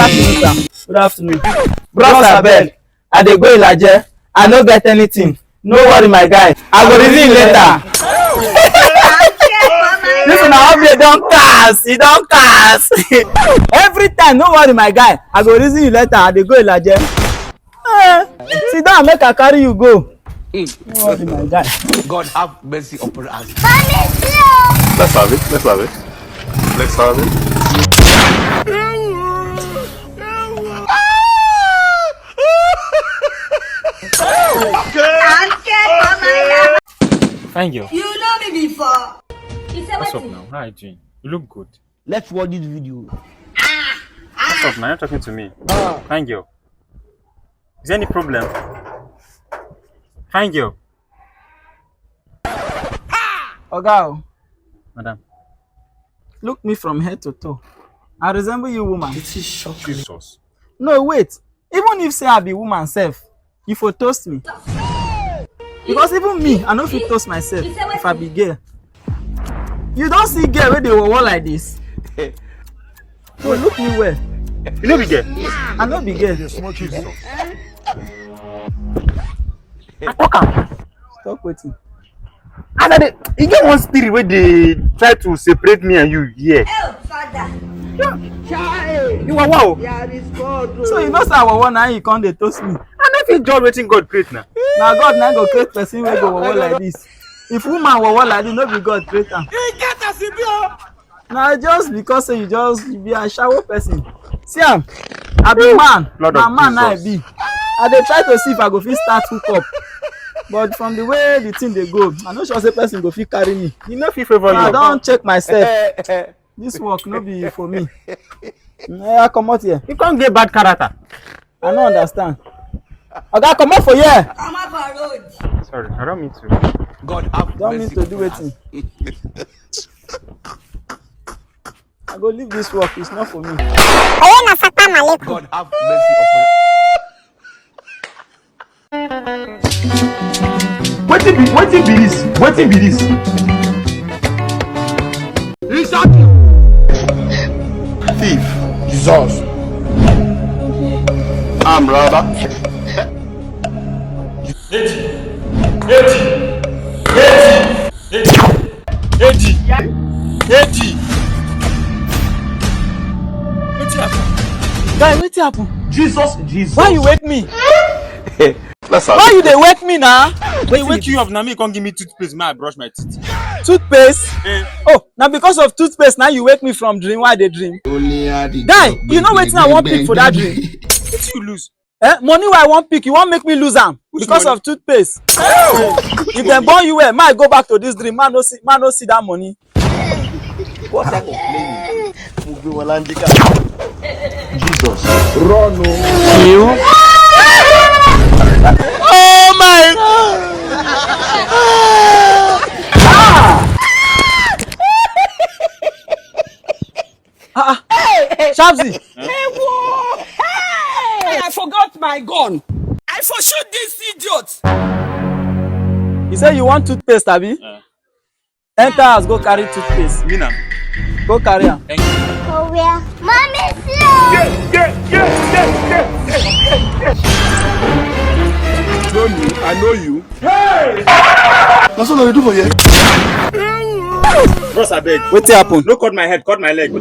afternoon, sir. Good afternoon. Bros abeg, I dey go Ilaje. I no get anything. No worry, my guy. I go resume later. This one I hope you don't cast. You don't cast. Every time, no worry, my guy. I go resume you later. I dey go Ilaje. Sit down, make I carry you go. No worry, my guy. God have mercy upon us. Let's have it. Let's have it. Let's have it. Thank you. You know me before. What's up now? How are you doing? You look good. Let's watch this video. What's up now? You're talking to me. Thank you. Is there any problem? Thank you. Oga, Madam. look me from head to toe. I resemble you, woman. Jesus. No, wait. Even if say I be woman self, you for toast me. Because even me, I no fit toast myself if I be girl. You don't see girl where they were like this. So look me well. You know be girl? I no be girl. I talk am. Stop waiting. And then you get one spirit where they try to separate me and you here. Oh, Father. You are wow. So you know say I want now you come dey toast me. I don't feel God waiting God create now. Now God now go create person wey go wawa like this. If woman wawa like this, no be God create am. Na just because say you be a shallow person. See am, I be man. Na man na I be. I dey try to see if I go fit start hookup. But from the way the thing dey go, I no sure say person go fit carry me. You know fit favor I you. don check myself. This work no be for me. I comot here. You can't get bad character. I no understand. Oga, comot for here. Come up a road. Sorry, I don't mean to. God have Don't mean mercy to do upon wetin. us. I go leave this work. It's not for me. God have mercy upon us. Wetin be this? Wetin be this? Thief. Jesus. I'm robber. Eddy. Guy, wetin happen? Jesus. Why you wake me? Let's have Why it. you dey wake me now? Wait, wake you up now. Me can't give me toothpaste. Man, I brush my teeth. Toothpaste? Eh. Oh, now because of toothpaste, now you wake me from dream. Why they dream? Guy, you know wetin I want pick for that dream? What you lose? Money where I want pick, you want make me lose am because money? of toothpaste. If dem born you well, man go back to this dream. Man no see that money. What type of playing? Jesus. Run, You? Oh my God! Shabzy, I forgot my gun. I for shoot this idiot. you say you want toothpaste, abi? Enter house, go carry toothpaste. Mina. Go carry am. Thank you. Oh, where? Mommy, slow. I know you. Hey! That's what I do for you. Bros, I beg. Wetin happen? No cut my head, cut my leg.